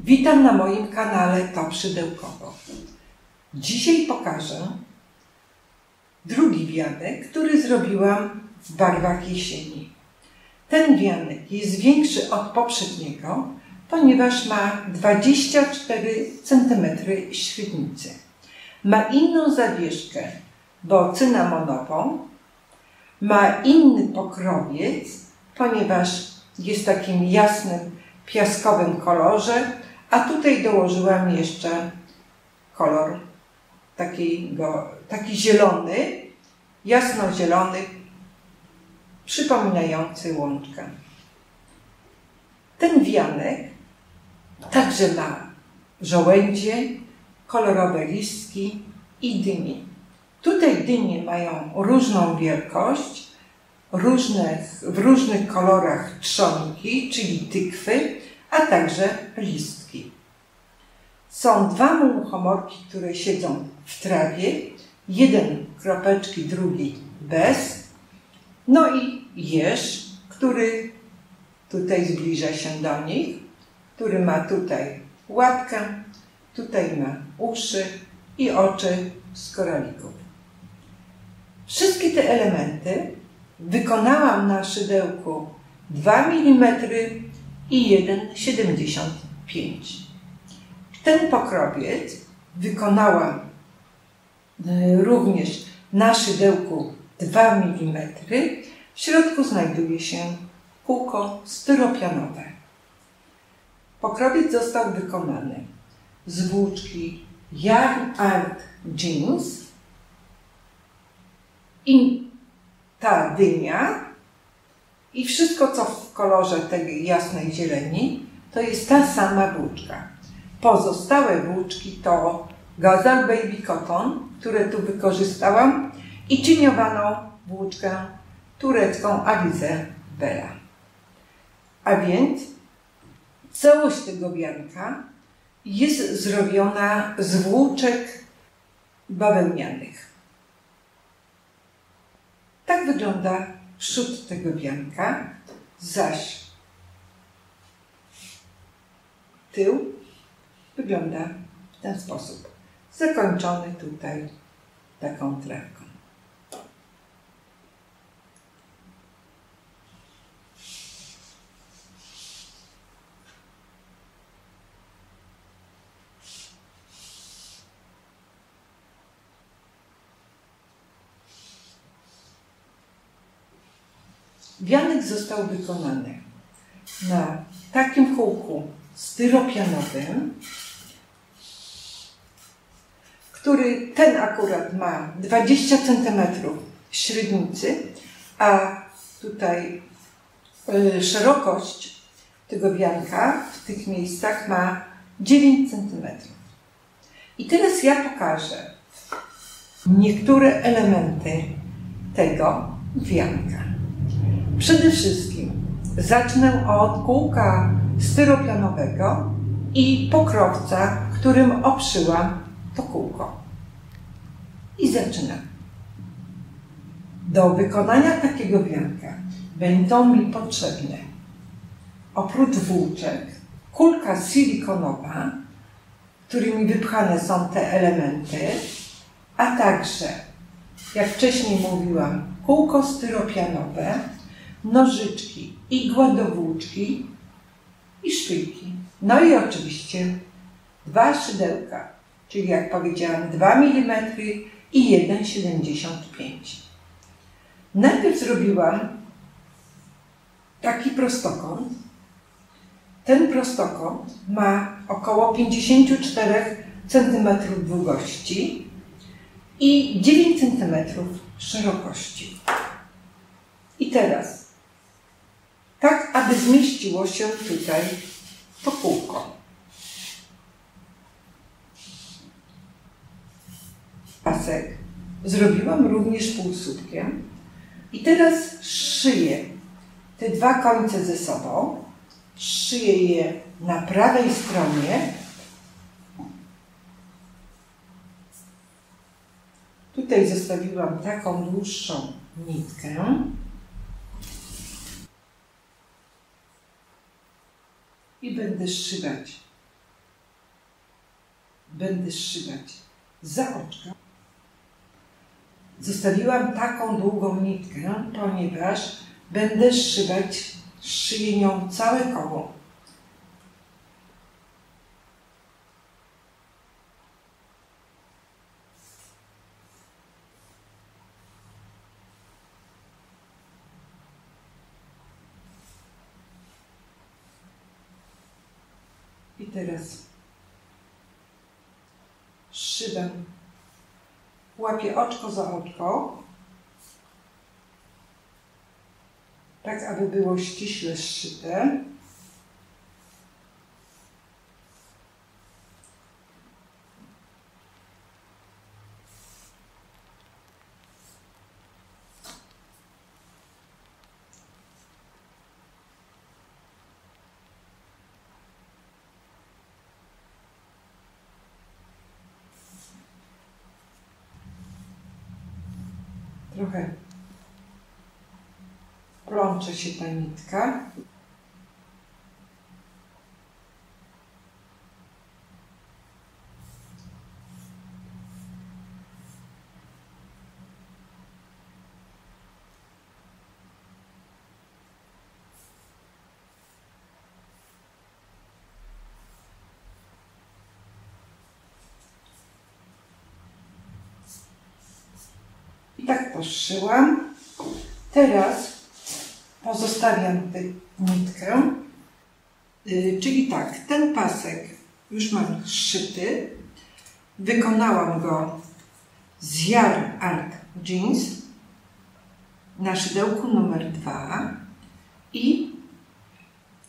Witam na moim kanale Top Szydełkowo. Dzisiaj pokażę drugi wianek, który zrobiłam w barwach jesieni. Ten wianek jest większy od poprzedniego, ponieważ ma 24 cm średnicy. Ma inną zawieszkę, bo cynamonową. Ma inny pokrowiec, ponieważ jest w takim jasnym, piaskowym kolorze, a tutaj dołożyłam jeszcze kolor taki zielony, jasnozielony, przypominający łączkę. Ten wianek także ma żołędzie, kolorowe listki i dynie. Tutaj dynie mają różną wielkość, w różnych kolorach trzonki, czyli tykwy, a także listki. Są dwa muchomorki, które siedzą w trawie, jeden kropeczki, drugi bez. No i jeż, który tutaj zbliża się do nich, który ma tutaj łapkę, tutaj ma uszy i oczy z koralików. Wszystkie te elementy wykonałam na szydełku 2 mm i 1,75. Ten pokrowiec wykonałam również na szydełku 2 mm. W środku znajduje się kółko styropianowe. Pokrowiec został wykonany z włóczki Yarn Art Jeans i ta dynia i wszystko, co w kolorze tej jasnej zieleni, to jest ta sama włóczka. Pozostałe włóczki to Gazal Baby Cotton, które tu wykorzystałam, i cieniowaną włóczkę turecką Avize Bella. A więc całość tego wianka jest zrobiona z włóczek bawełnianych. Tak wygląda przód tego wianka, zaś tył wygląda w ten sposób. Zakończony tutaj taką trawką. Wianek został wykonany na takim kółku styropianowym, który ten akurat ma 20 cm średnicy, a tutaj szerokość tego wianka w tych miejscach ma 9 cm. I teraz ja pokażę niektóre elementy tego wianka. Przede wszystkim zacznę od kółka styropianowego i pokrowca, którym obszyłam to kółko. I zaczynam. Do wykonania takiego wianka będą mi potrzebne oprócz włóczek kulka silikonowa, którymi wypchane są te elementy, a także, jak wcześniej mówiłam, kółko styropianowe, nożyczki, igła do włóczki i szpilki. No i oczywiście dwa szydełka, czyli jak powiedziałam 2 mm i 1,75. Najpierw zrobiłam taki prostokąt. Ten prostokąt ma około 54 cm długości i 9 cm szerokości. I teraz, tak aby zmieściło się tutaj to kółko. Pasek zrobiłam również półsłupkiem i teraz szyję te dwa końce ze sobą. Szyję je na prawej stronie. Tutaj zostawiłam taką dłuższą nitkę. I będę szywać będę szywać za oczka. Zostawiłam taką długą nitkę, ponieważ będę szyję nią całe koło. I teraz szybę, łapię oczko za oczko, tak aby było ściśle zszyte. Trochę plącze się ta nitka. I tak poszyłam. Teraz pozostawiam tę nitkę. Czyli tak, ten pasek już mam zszyty. Wykonałam go z Yarn Art Jeans na szydełku numer 2 i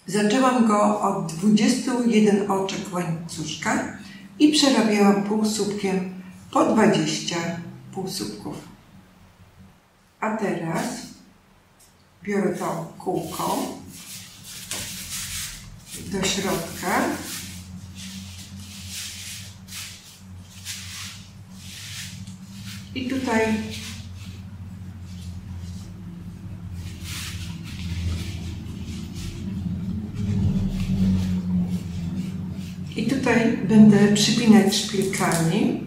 zaczęłam go od 21 oczek łańcuszka i przerabiałam półsłupkiem po 20 półsłupków. A teraz biorę to kółko do środka i tutaj będę przypinać szpilkami,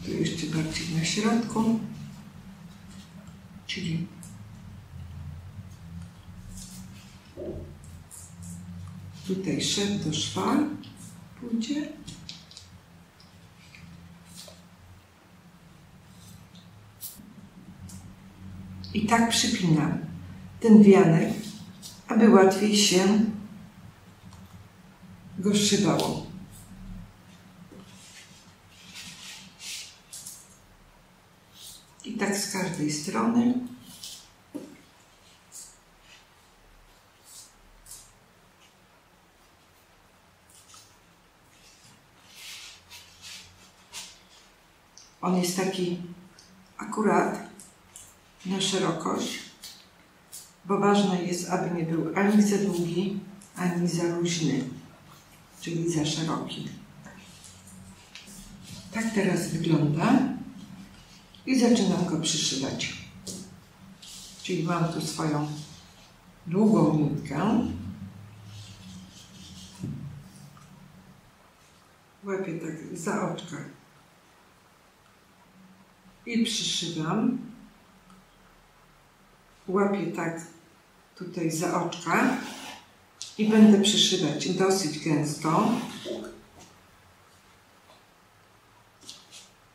tu jeszcze bardziej na środku, czyli tutaj szef do szwa pójdzie. I tak przypinam ten wianek, aby łatwiej się go szywało. I tak z każdej strony. On jest taki akurat na szerokość, bo ważne jest, aby nie był ani za długi, ani za luźny, czyli za szeroki. Tak teraz wygląda i zaczynam go przyszywać. Czyli mam tu swoją długą nitkę. Łapię tak za oczka i przyszywam. Łapię tak tutaj za oczka i będę przyszywać dosyć gęsto.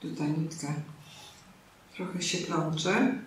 Tutaj nitka trochę się plącze.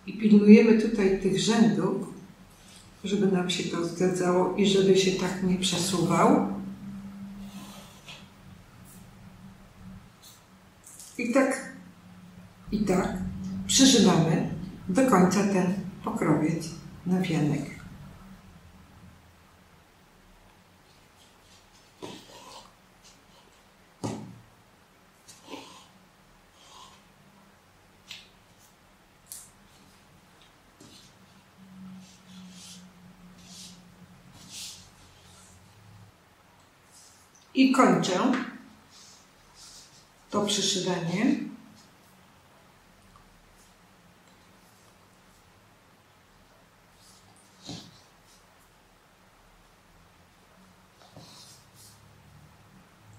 I pilnujemy tutaj tych rzędów, żeby nam się to zgadzało i żeby się tak nie przesuwał. I tak przyrzymamy do końca ten pokrowiec na wianek. I kończę to przyszywanie.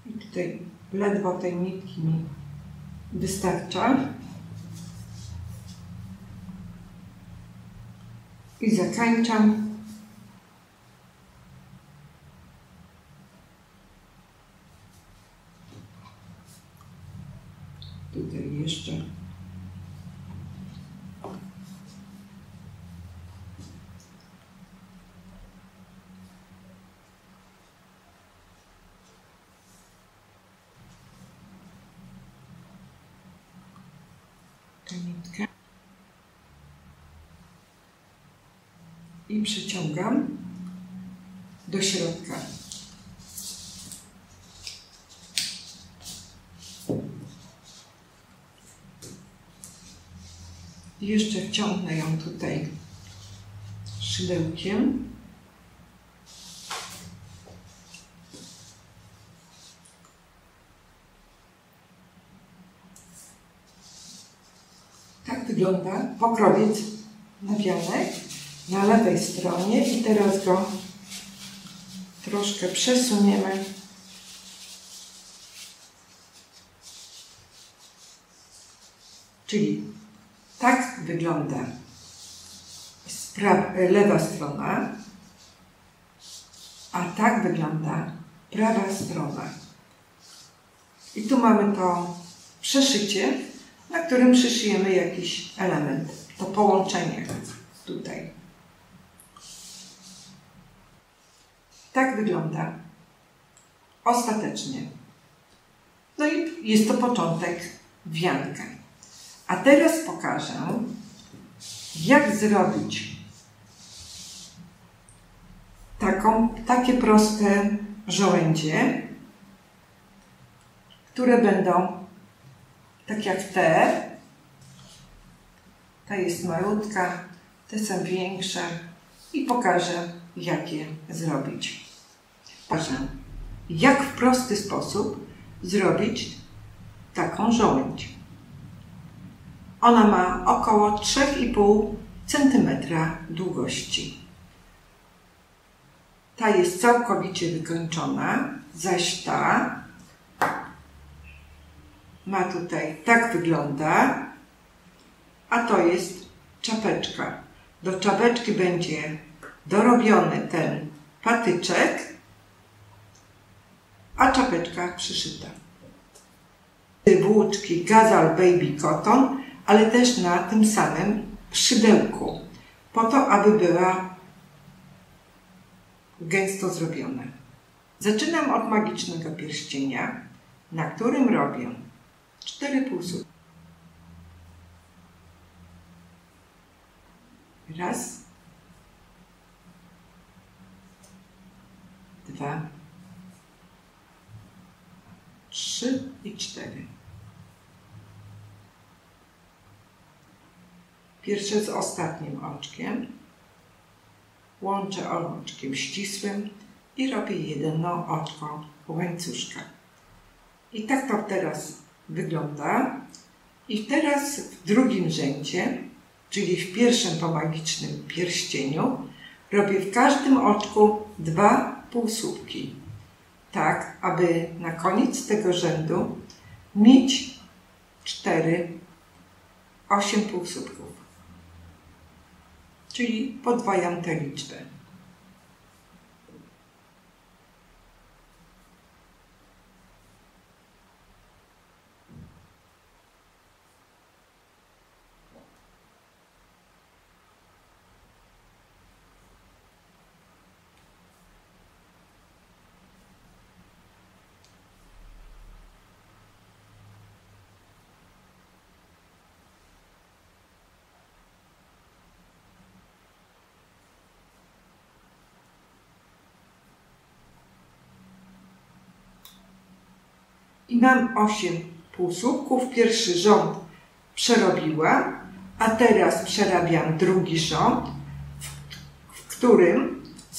I tutaj ledwo tej nitki mi wystarcza. I zakańczam. Tutaj jeszcze tę nitkę i przyciągam do środka. I jeszcze wciągnę ją tutaj szydełkiem. Tak wygląda pokrowiec na wianek na lewej stronie i teraz go troszkę przesuniemy. Czyli tak wygląda lewa strona, a tak wygląda prawa strona. I tu mamy to przeszycie, na którym przyszyjemy jakiś element. To połączenie tutaj. Tak wygląda ostatecznie. No i jest to początek wianka. A teraz pokażę, jak zrobić takie proste żołędzie, które będą tak jak te. Ta jest malutka, te są większe i pokażę, jak je zrobić. Pokażę, jak w prosty sposób zrobić taką żołędź. Ona ma około 3,5 cm długości. Ta jest całkowicie wykończona, zaś ta ma tutaj, tak wygląda, a to jest czapeczka. Do czapeczki będzie dorobiony ten patyczek, a czapeczka przyszyta. Włóczki Gazal Baby Cotton, ale też na tym samym szydełku, po to, aby była gęsto zrobiona. Zaczynam od magicznego pierścienia, na którym robię 4 półsłówki. Raz, 2, 3 i 4. Pierwsze z ostatnim oczkiem. Łączę oczkiem ścisłym i robię jedno oczko łańcuszka. I tak to teraz wygląda. I teraz w drugim rzędzie, czyli w pierwszym po magicznym pierścieniu, robię w każdym oczku 2 półsłupki. Tak, aby na koniec tego rzędu mieć 8 półsłupków. Czyli podwajam tę liczbę. I mam 8 półsłupków. Pierwszy rząd przerobiłam, a teraz przerabiam drugi rząd, w którym w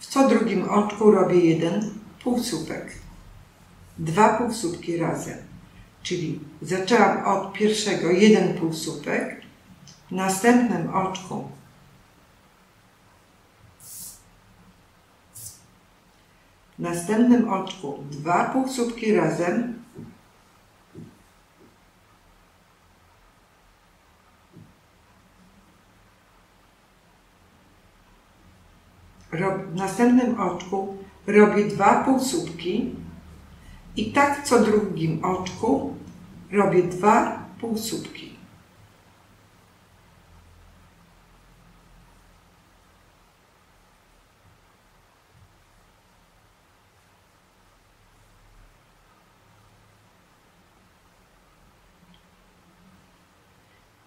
co drugim oczku robię jeden półsłupek. 2 półsłupki razem. Czyli zaczęłam od pierwszego 1 półsłupek, w następnym oczku 2 półsłupki razem, w następnym oczku robię 2 półsłupki i tak co drugim oczku robię 2 półsłupki.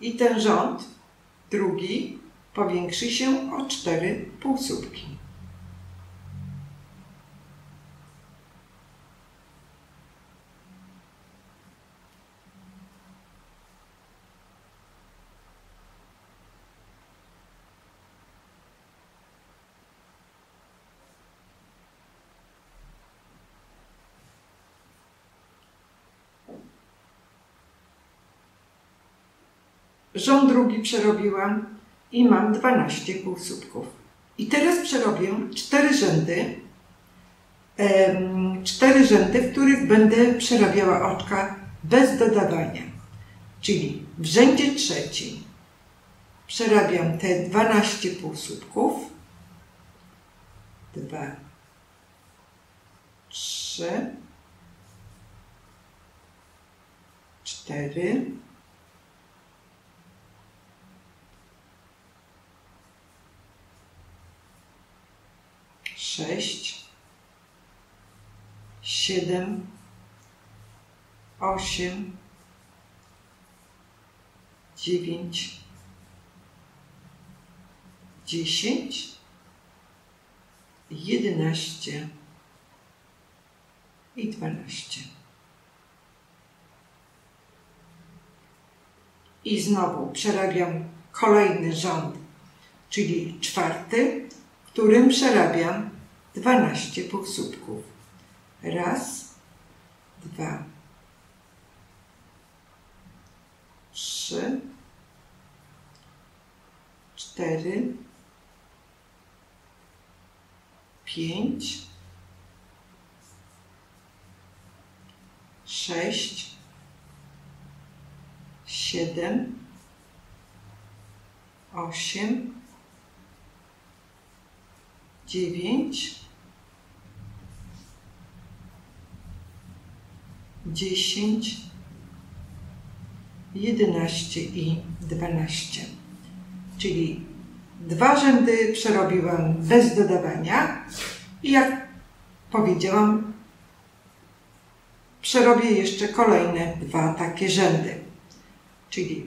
I ten rząd drugi powiększy się o 4 półsłupki. Rząd drugi przerobiłam i mam 12 półsłupków. I teraz przerobię 4 rzędy, w których będę przerabiała oczka bez dodawania. Czyli w rzędzie trzecim przerabiam te 12 półsłupków. 2, 3, 4, 6, 7, 8, 9, 10, 11 i 12. I znowu przerabiam kolejny rząd, czyli czwarty, w którym przerabiam 12 półsłupków. 1, 2, 3, 4, 5, 6, 7, 8, 9, 10, 11 i 12. Czyli 2 rzędy przerobiłam bez dodawania i jak powiedziałam, przerobię jeszcze kolejne 2 takie rzędy. Czyli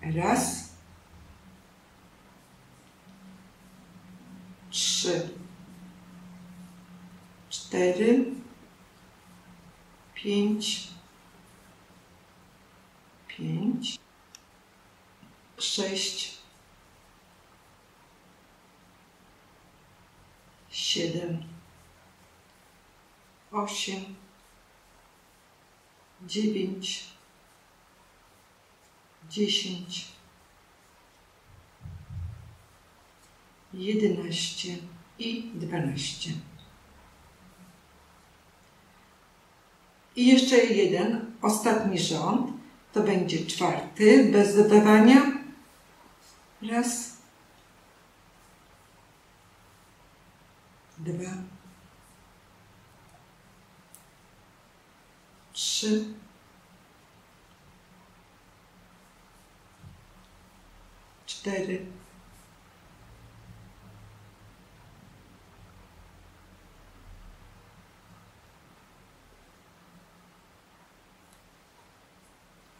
raz, 3, 4, 5, 6, 7, 8, 9, 10, 11 i 12. I jeszcze jeden, ostatni rząd, to będzie czwarty, bez dodawania. 1, 2, 3, 4,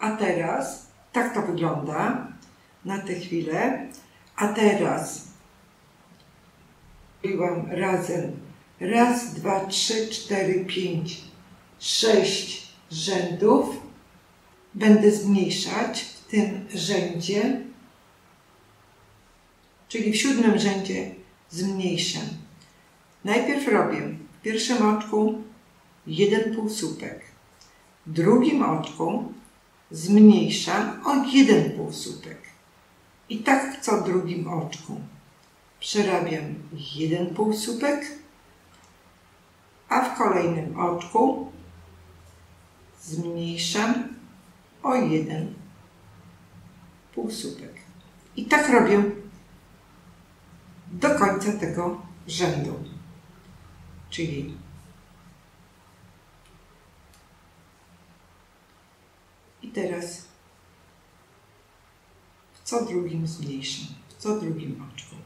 'A teraz tak to wygląda na tę chwilę. A teraz robiłam razem 1, 2, 3, 4, 5, 6 rzędów. Będę zmniejszać w tym rzędzie, czyli w 7. rzędzie zmniejszam. Najpierw robię w pierwszym oczku 1 półsłupek, w drugim oczku zmniejszam o 1 półsłupek i tak w co drugim oczku. Przerabiam 1 półsłupek, a w kolejnym oczku zmniejszam o 1 półsłupek. I tak robię do końca tego rzędu. Czyli i teraz w co drugim zmniejszam, w co drugim oczku.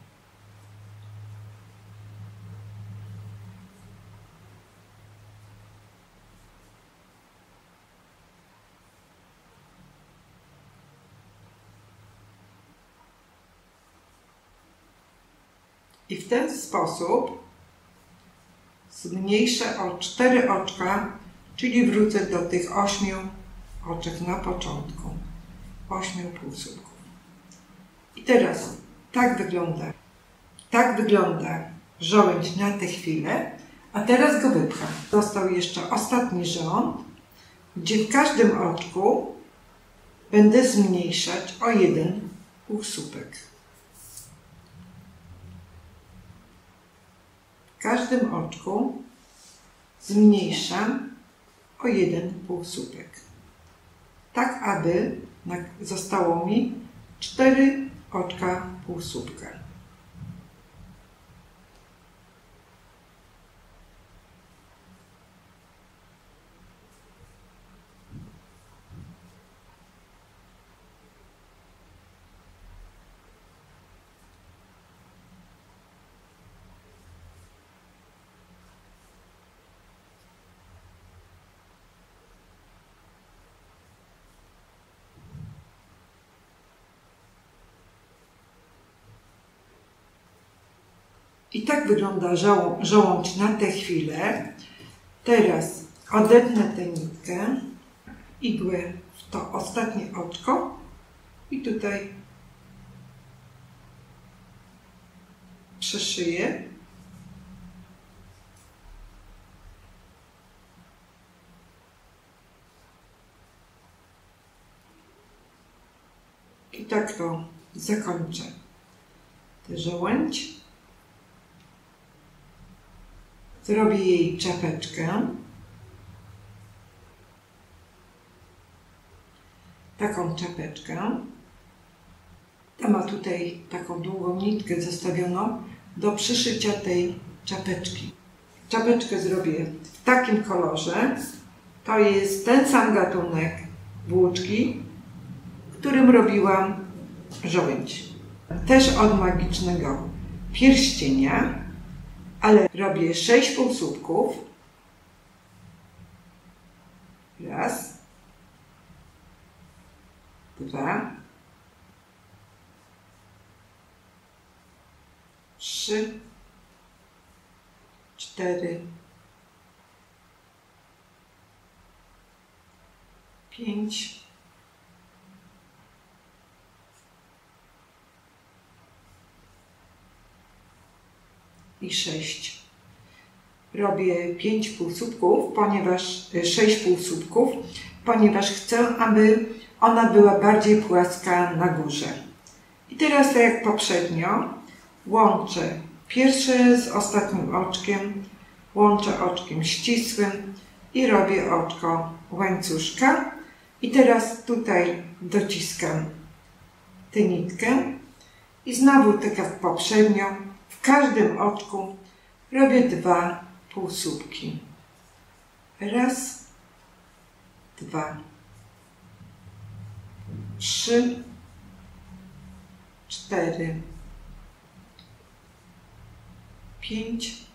I w ten sposób zmniejszę o 4 oczka, czyli wrócę do tych 8 oczek na początku. 8 półsłupków. I teraz tak wygląda żołędź na tę chwilę, a teraz go wypcham. Został jeszcze ostatni rząd, gdzie w każdym oczku będę zmniejszać o 1 półsłupek. W każdym oczku zmniejszam o 1 półsłupek. Tak, aby zostało mi 4 oczka półsłupka. I tak wygląda żołądź na tę chwilę. Teraz odetnę tę nitkę, igłę w to ostatnie oczko i tutaj przeszyję. I tak to zakończę. Tę żołędź. Zrobię jej czapeczkę. Taką czapeczkę. Ta ma tutaj taką długą nitkę zostawioną do przyszycia tej czapeczki. Czapeczkę zrobię w takim kolorze. To jest ten sam gatunek włóczki, którym robiłam żołędź. Też od magicznego pierścienia. Ale robię 6 półsłupków. 1, 2, 3, 4, 5, 6. Robię 5 półsłupków, ponieważ 6 półsłupków, ponieważ chcę, aby ona była bardziej płaska na górze. I teraz, tak jak poprzednio, łączę pierwsze z ostatnim oczkiem, łączę oczkiem ścisłym i robię oczko łańcuszka. I teraz tutaj dociskam tę nitkę i znowu, tak jak poprzednio, w każdym oczku robię 2 półsłupki. 1, 2, 3, 4, 5,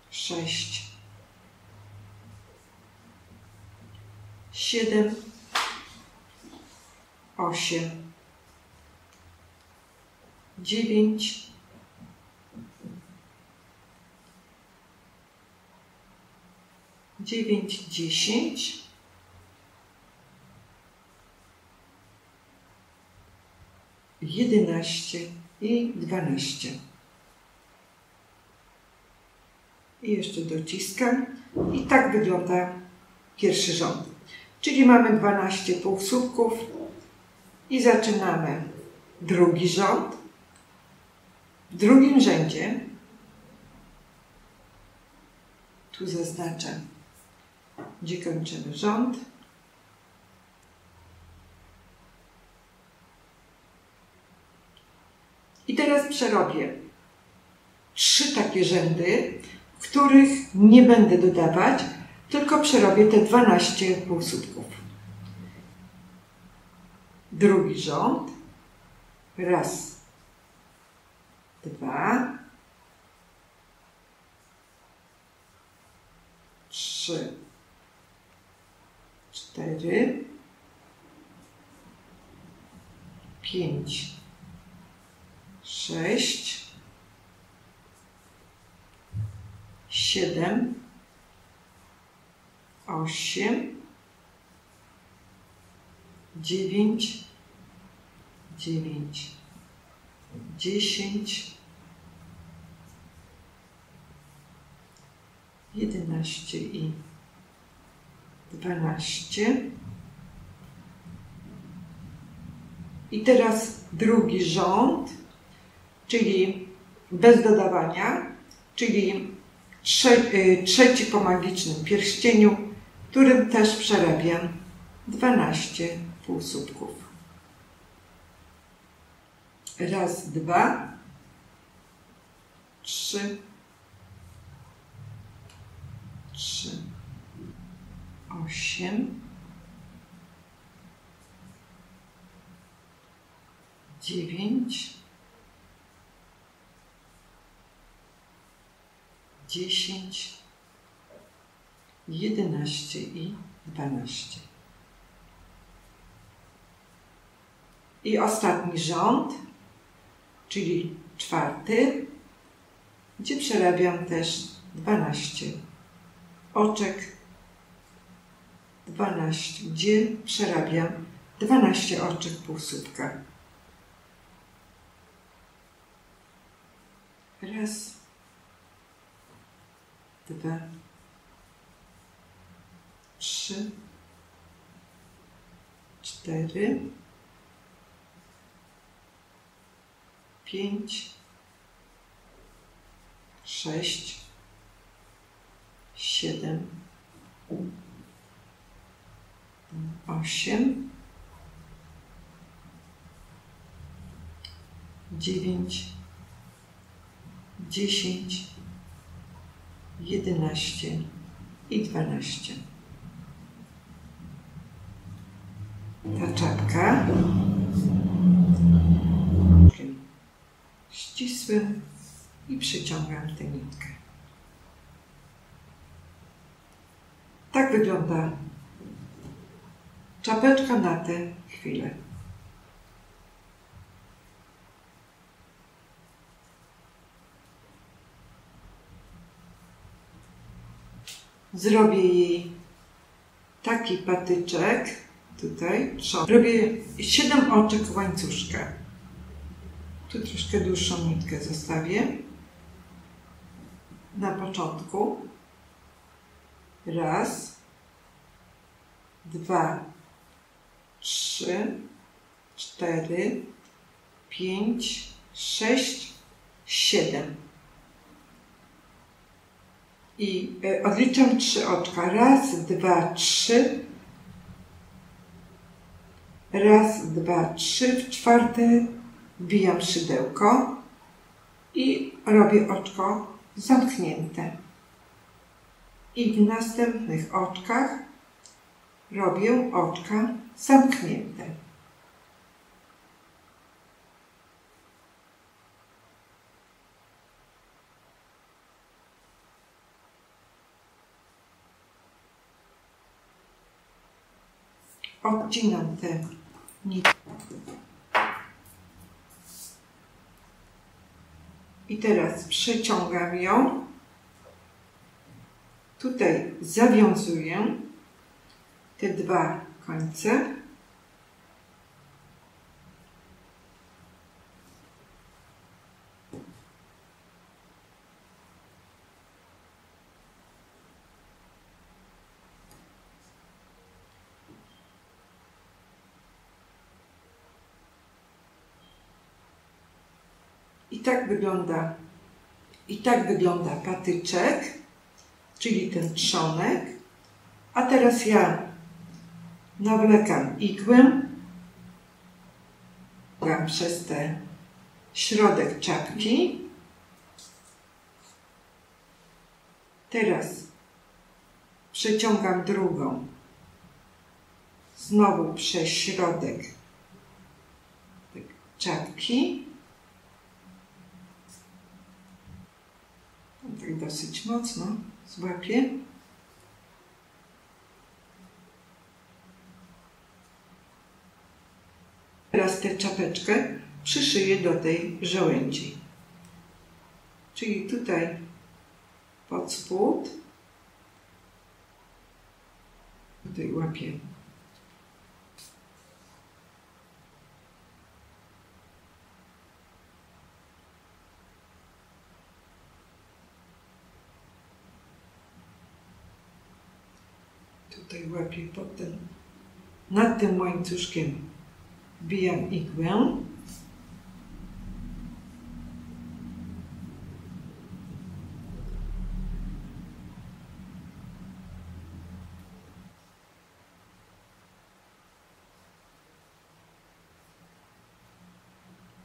6, 7, 8, 9, 10, 11 i 12. I jeszcze dociskam. I tak wygląda pierwszy rząd. Czyli mamy 12 półsłupków i zaczynamy drugi rząd. W drugim rzędzie, tu zaznaczę, gdzie kończymy rząd. I teraz przerobię 3 takie rzędy, w których nie będę dodawać, tylko przerobię te 12 półsłupków. Drugi rząd. Raz, 2, 3, 4, 5, 6, 7, 8, 9, 10, 11 i 12. I teraz drugi rząd, czyli bez dodawania, czyli trzeci po magicznym pierścieniu, którym też przerabiam 12 półsłupków. Raz, 2, 3, 8, 9, 10, 11 i 12. I ostatni rząd, czyli czwarty, gdzie przerabiam też 12 oczek, 12, gdzie przerabiam 12 oczek półsłupka. Raz, 2, 3, 4, 5, 6, 7, 8, 9, 10, 11 i 12. Ta czapka ścisłym i przyciągam tę nitkę. Tak wygląda czapeczka na tę chwilę. Zrobię jej taki patyczek, tutaj, robię 7 oczek łańcuszka. Tu troszkę dłuższą nitkę zostawię na początku. Raz, 2, 3, 4, 5, 6, 7. I odliczam 3 oczka. Raz, 2, 3. Raz, 2, 3. W czwarte wbijam szydełko i robię oczko zamknięte. I w następnych oczkach robię oczka zamknięte. Odcinam te nitki. I teraz przeciągam ją. Tutaj zawiązuję te dwa końce. I tak wygląda patyczek, czyli ten trzonek. A teraz ja nawlekam igłę przez ten środek czapki. Teraz przeciągam drugą, znowu przez środek czapki. Tak dosyć mocno złapię. Teraz tę czapeczkę przyszyję do tej żołędzi. Czyli tutaj pod spód. Tutaj łapię. Tutaj łapię potem nad tym łańcuszkiem, wbijam igłę.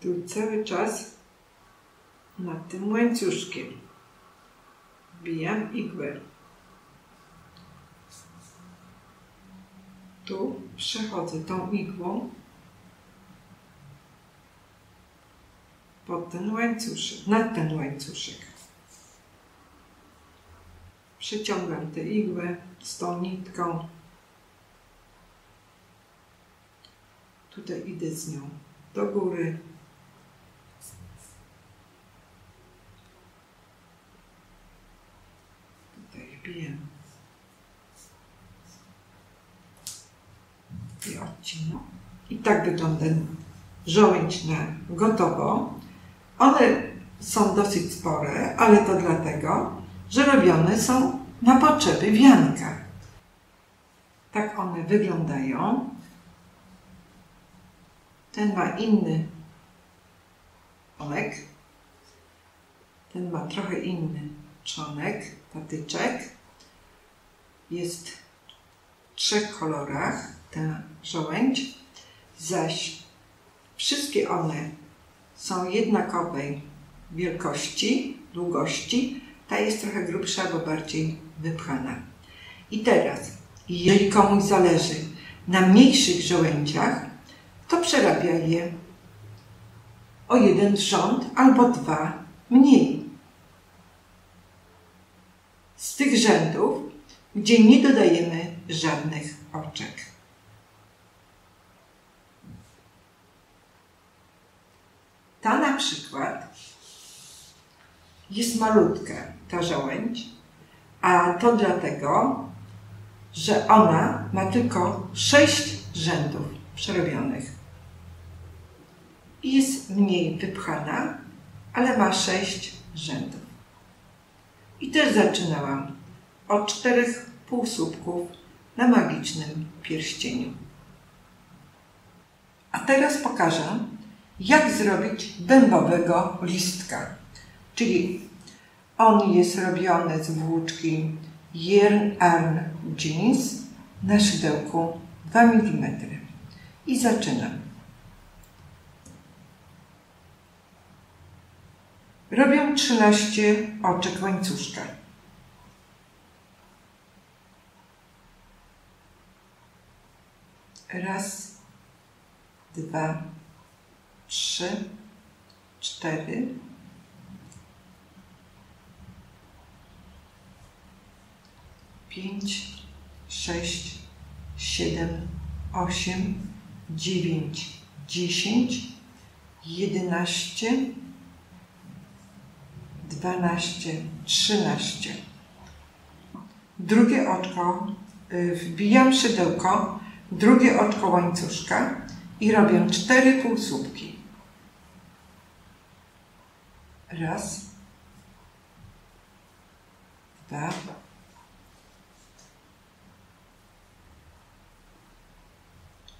Tu cały czas nad tym łańcuszkiem wbijam igłę. Tu przechodzę tą igłą pod ten łańcuszek, nad ten łańcuszek. Przeciągam tę igłę z tą nitką. Tutaj idę z nią do góry. Tutaj wbijam i odcinam. I tak wygląda żołędź na gotowo. One są dosyć spore, ale to dlatego, że robione są na potrzeby wianka. Tak one wyglądają. Ten ma inny trzonek. Ten ma trochę inny trzonek, patyczek. Jest w 3 kolorach ta żołędź, zaś wszystkie one są jednakowej wielkości, długości. Ta jest trochę grubsza, bo bardziej wypchana. I teraz, jeżeli komuś zależy na mniejszych żołędziach, to przerabia je o 1 rząd albo 2 mniej. Z tych rzędów, gdzie nie dodajemy żadnych oczek. Ta na przykład jest malutka, ta żołędź, a to dlatego, że ona ma tylko 6 rzędów przerobionych. I jest mniej wypchana, ale ma 6 rzędów. I też zaczynałam od 4 półsłupków na magicznym pierścieniu. A teraz pokażę, jak zrobić bębowego listka. Czyli on jest robiony z włóczki Yarn Jeans na szydełku 2 mm. I zaczynam. Robię 13 oczek łańcuszka. Raz, 2, 3, 4, 5, 6, 7, 8, 9, 10, 11, 12, 13. Drugie oczko, wbijam szydełko, drugie oczko łańcuszka i robię 4 półsłupki. Raz, 2,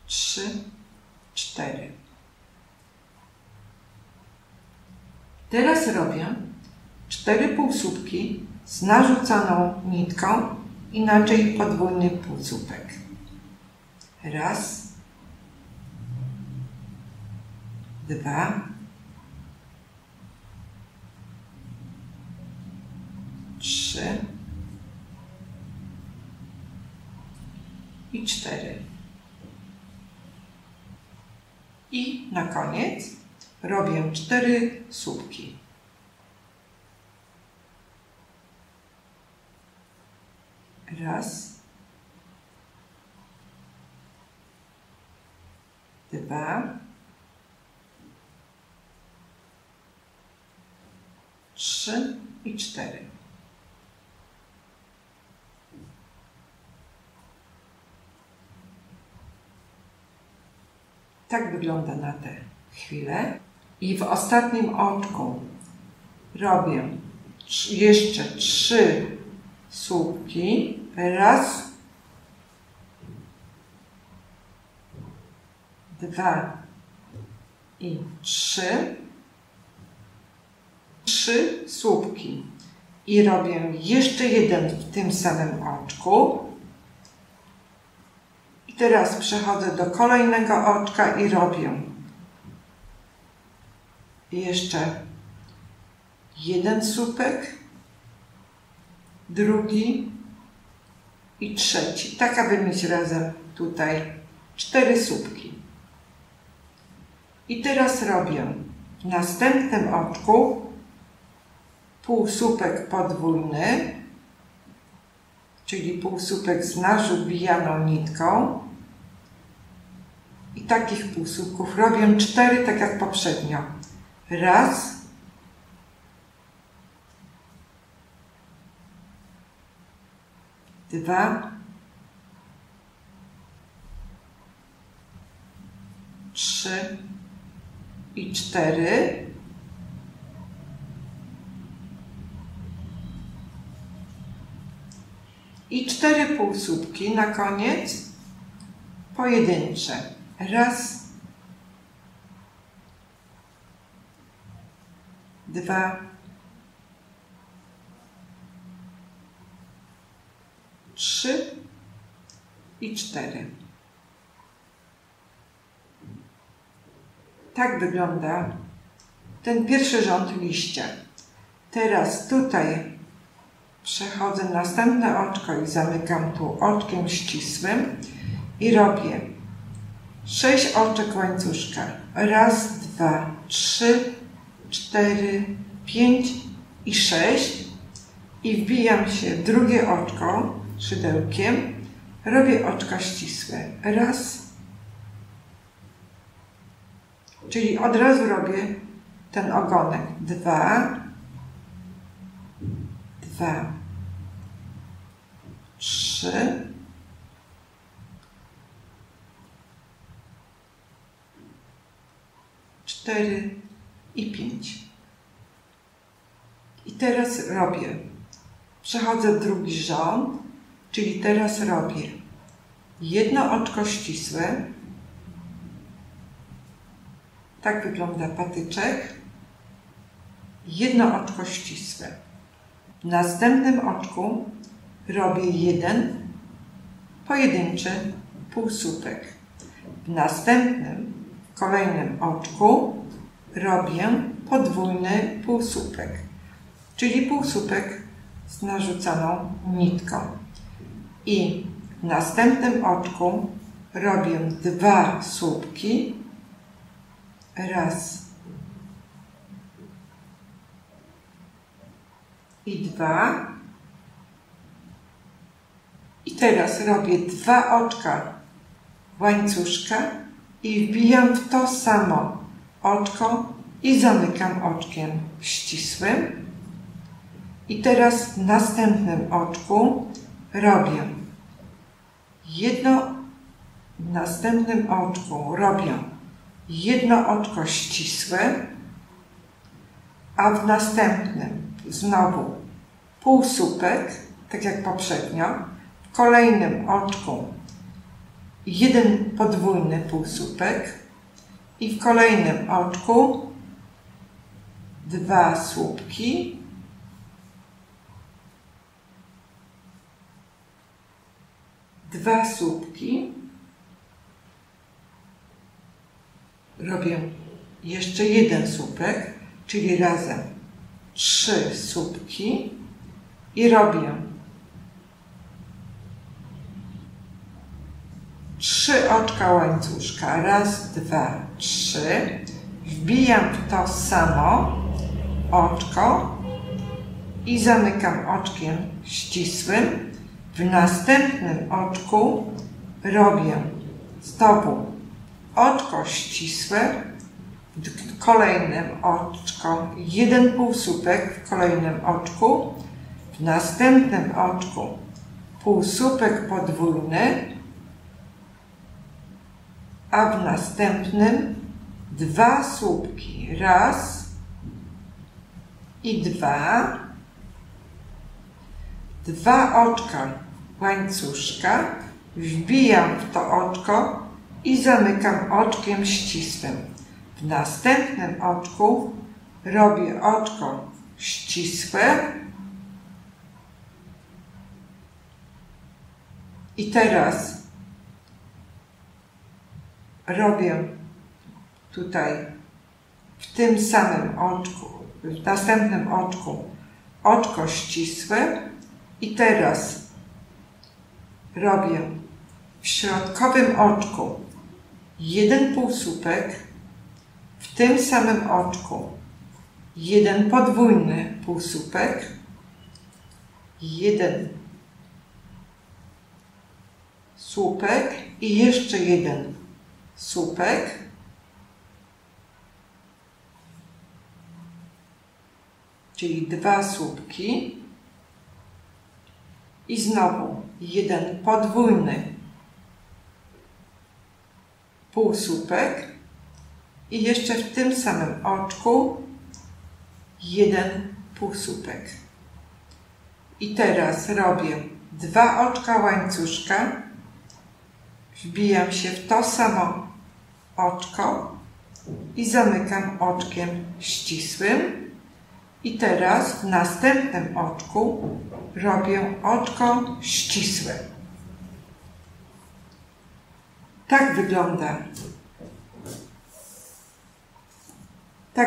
3, 4. Teraz robię 4 półsłupki z narzucaną nitką, inaczej podwójny półsłupek. Raz, 2, 3 i 4. I na koniec robię 4 słupki. Raz, 2, 3 i 4. Tak wygląda na tę chwilę. I w ostatnim oczku robię jeszcze 3 słupki. Raz, 2 i 3. 3 słupki. I robię jeszcze jeden w tym samym oczku. I teraz przechodzę do kolejnego oczka i robię jeszcze jeden słupek, drugi i trzeci. Tak, aby mieć razem tutaj 4 słupki. I teraz robię w następnym oczku półsłupek podwójny, czyli półsłupek z narzubijaną nitką. I takich półsłupków robię 4, tak jak poprzednio. Raz, 2, 3 i 4. I 4 półsłupki na koniec pojedyncze. Raz, 2, 3 i 4. Tak wygląda ten pierwszy rząd liścia. Teraz tutaj przechodzę na następne oczko i zamykam tu oczkiem ścisłym i robię 6 oczek łańcuszka. Raz, 2, 3, 4, 5 i 6 i wbijam się w drugie oczko szydełkiem. Robię oczka ścisłe. Raz, czyli od razu robię ten ogonek. 2, 2, 3, 4 i 5. I teraz robię, przechodzę w drugi rząd, czyli teraz robię jedno oczko ścisłe. Tak wygląda patyczek. Jedno oczko ścisłe. W następnym oczku robię jeden pojedynczy półsłupek. W następnym, kolejnym oczku robię podwójny półsłupek, czyli półsłupek z narzucaną nitką. I w następnym oczku robię 2 słupki. Raz i 2. I teraz robię 2 oczka łańcuszka i wbijam w to samo oczko i zamykam oczkiem ścisłym. I teraz w następnym oczku robię jedno oczko ścisłe, a w następnym znowu półsłupek, tak jak poprzednio, w kolejnym oczku jeden podwójny półsłupek i w kolejnym oczku 2 słupki, robię jeszcze jeden słupek, czyli razem 3 słupki i robię 3 oczka łańcuszka, raz, 2, 3, wbijam w to samo oczko i zamykam oczkiem ścisłym. W następnym oczku robię znowu oczko ścisłe, w kolejnym oczko jeden półsłupek, w kolejnym oczku, w następnym oczku półsłupek podwójny, a w następnym 2 słupki, raz i 2, 2 oczka łańcuszka, wbijam w to oczko i zamykam oczkiem ścisłym. W następnym oczku robię oczko ścisłe i teraz robię tutaj w tym samym oczku, w następnym oczku oczko ścisłe i teraz robię w środkowym oczku jeden półsłupek, w tym samym oczku jeden podwójny półsłupek, jeden słupek i jeszcze jeden słupek, czyli 2 słupki i znowu jeden podwójny półsłupek i jeszcze w tym samym oczku jeden półsłupek. I teraz robię 2 oczka łańcuszka, wbijam się w to samo oczko i zamykam oczkiem ścisłym. I teraz w następnym oczku robię oczko ścisłe. Tak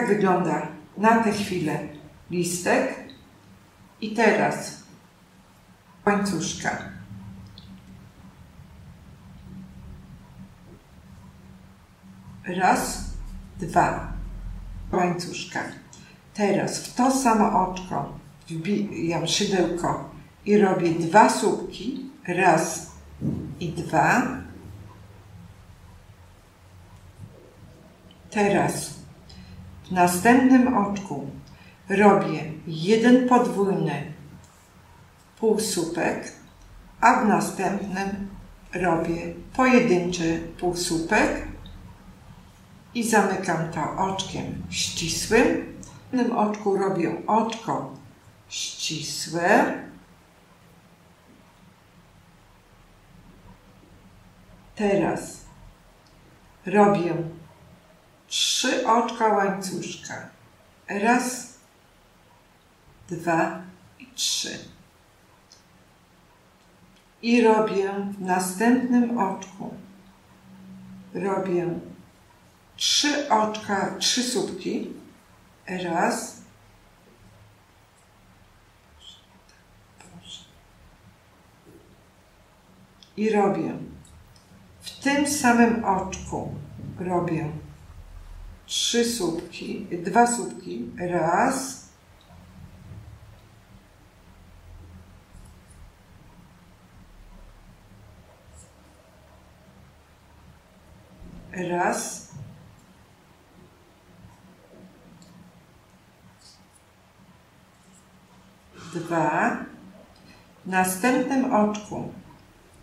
wygląda na tę chwilę listek. I teraz łańcuszka. Raz, 2 łańcuszka. Teraz w to samo oczko wbijam szydełko i robię 2 słupki. Raz i 2. Teraz w następnym oczku robię jeden podwójny półsłupek, a w następnym robię pojedynczy półsłupek i zamykam to oczkiem ścisłym. W tym oczku robię oczko ścisłe. Teraz robię 3 oczka łańcuszka. Raz, 2 i 3. I robię w następnym oczku, robię 3 oczka, 3 słupki. Raz, i robię w tym samym oczku, robię 3 słupki, 2 słupki. Raz, Raz. Dwa. W następnym oczku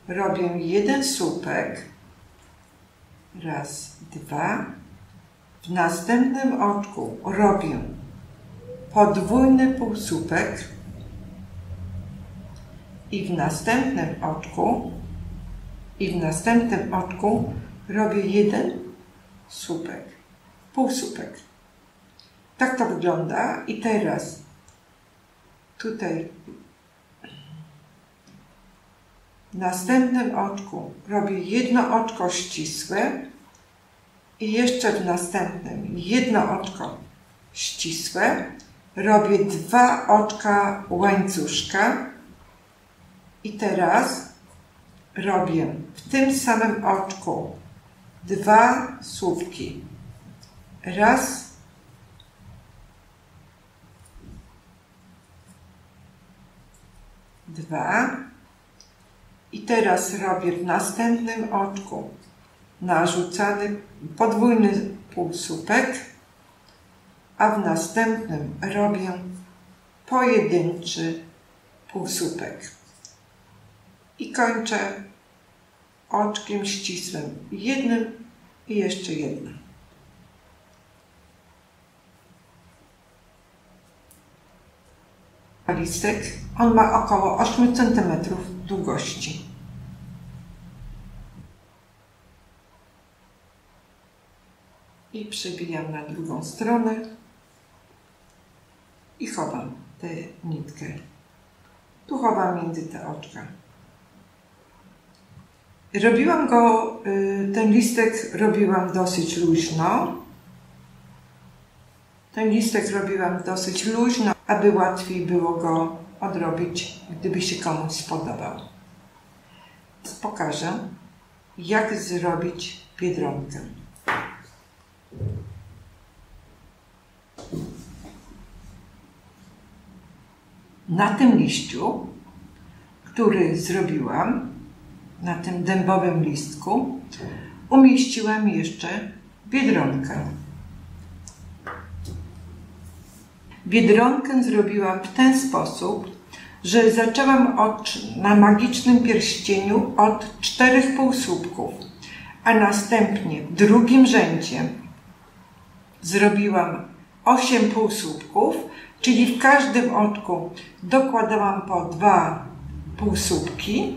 robię jeden słupek. Raz, dwa. W następnym oczku robię podwójny półsłupek i w następnym oczku robię jeden słupek, półsłupek. Tak to wygląda i teraz tutaj w następnym oczku robię jedno oczko ścisłe i jeszcze w następnym jedno oczko ścisłe. Robię dwa oczka łańcuszka i teraz robię w tym samym oczku dwa słupki. Raz. Dwa. I teraz robię w następnym oczku narzucany podwójny półsłupek, a w następnym robię pojedynczy półsłupek. I kończę oczkiem ścisłym jednym i jeszcze jednym. Listek, on ma około 8 cm długości. I przebijam na drugą stronę i chowam tę nitkę. Tu chowam między te oczka. Robiłam go, ten listek robiłam dosyć luźno. Ten listek robiłam dosyć luźno, aby łatwiej było go odrobić, gdyby się komuś spodobał. Pokażę, jak zrobić biedronkę. Na tym liściu, który zrobiłam, na tym dębowym listku, umieściłam jeszcze biedronkę. Biedronkę zrobiłam w ten sposób, że zaczęłam na magicznym pierścieniu od 4 półsłupków, a następnie w drugim rzędzie zrobiłam 8 półsłupków, czyli w każdym oczku dokładałam po 2 półsłupki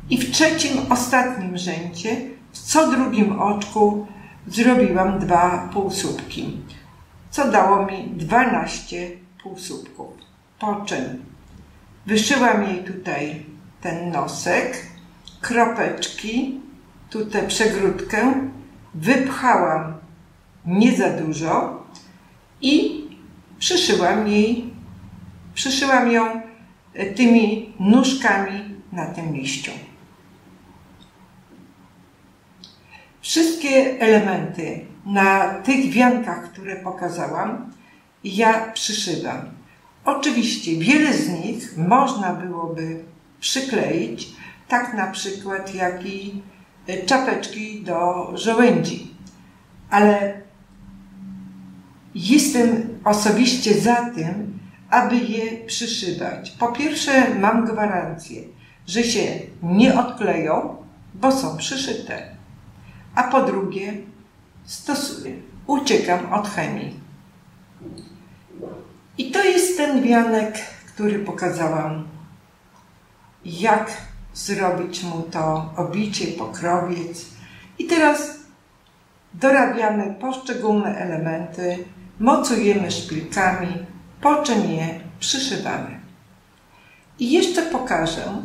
i w trzecim, ostatnim rzędzie w co drugim oczku zrobiłam 2 półsłupki, co dało mi 12 półsłupków. Po czym wyszyłam jej tutaj ten nosek, kropeczki, tutaj przegródkę, wypchałam nie za dużo i przyszyłam ją tymi nóżkami na tym liściu. Wszystkie elementy na tych wiankach, które pokazałam, ja przyszywam. Oczywiście wiele z nich można byłoby przykleić, tak na przykład jak i czapeczki do żołędzi. Ale jestem osobiście za tym, aby je przyszywać. Po pierwsze, mam gwarancję, że się nie odkleją, bo są przyszyte. A po drugie, uciekam od chemii. I to jest ten wianek, który pokazałam, jak zrobić mu to obicie, pokrowiec. I teraz dorabiamy poszczególne elementy, mocujemy szpilkami, po czym je przyszywamy. I jeszcze pokażę,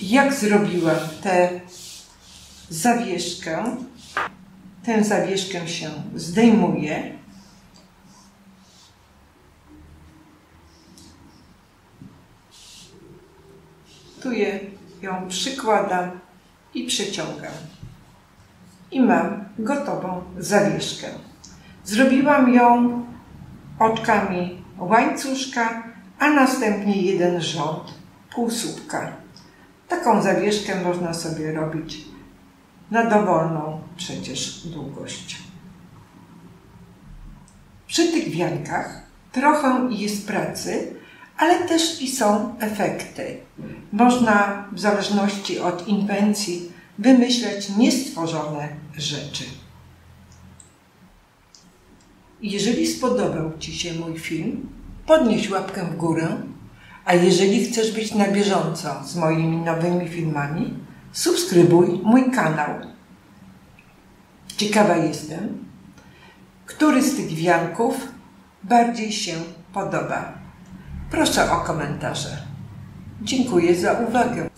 jak zrobiłam tę zawieszkę. Tę zawieszkę się zdejmuje. Tu ją przykładam i przeciągam. I mam gotową zawieszkę. Zrobiłam ją oczkami łańcuszka, a następnie jeden rząd półsłupka. Taką zawieszkę można sobie robić na dowolną przecież długość. Przy tych wiankach trochę jest pracy, ale też i są efekty. Można w zależności od inwencji wymyśleć niestworzone rzeczy. Jeżeli spodobał Ci się mój film, podnieś łapkę w górę, a jeżeli chcesz być na bieżąco z moimi nowymi filmami, subskrybuj mój kanał. Ciekawa jestem, który z tych wianków bardziej się podoba. Proszę o komentarze. Dziękuję za uwagę.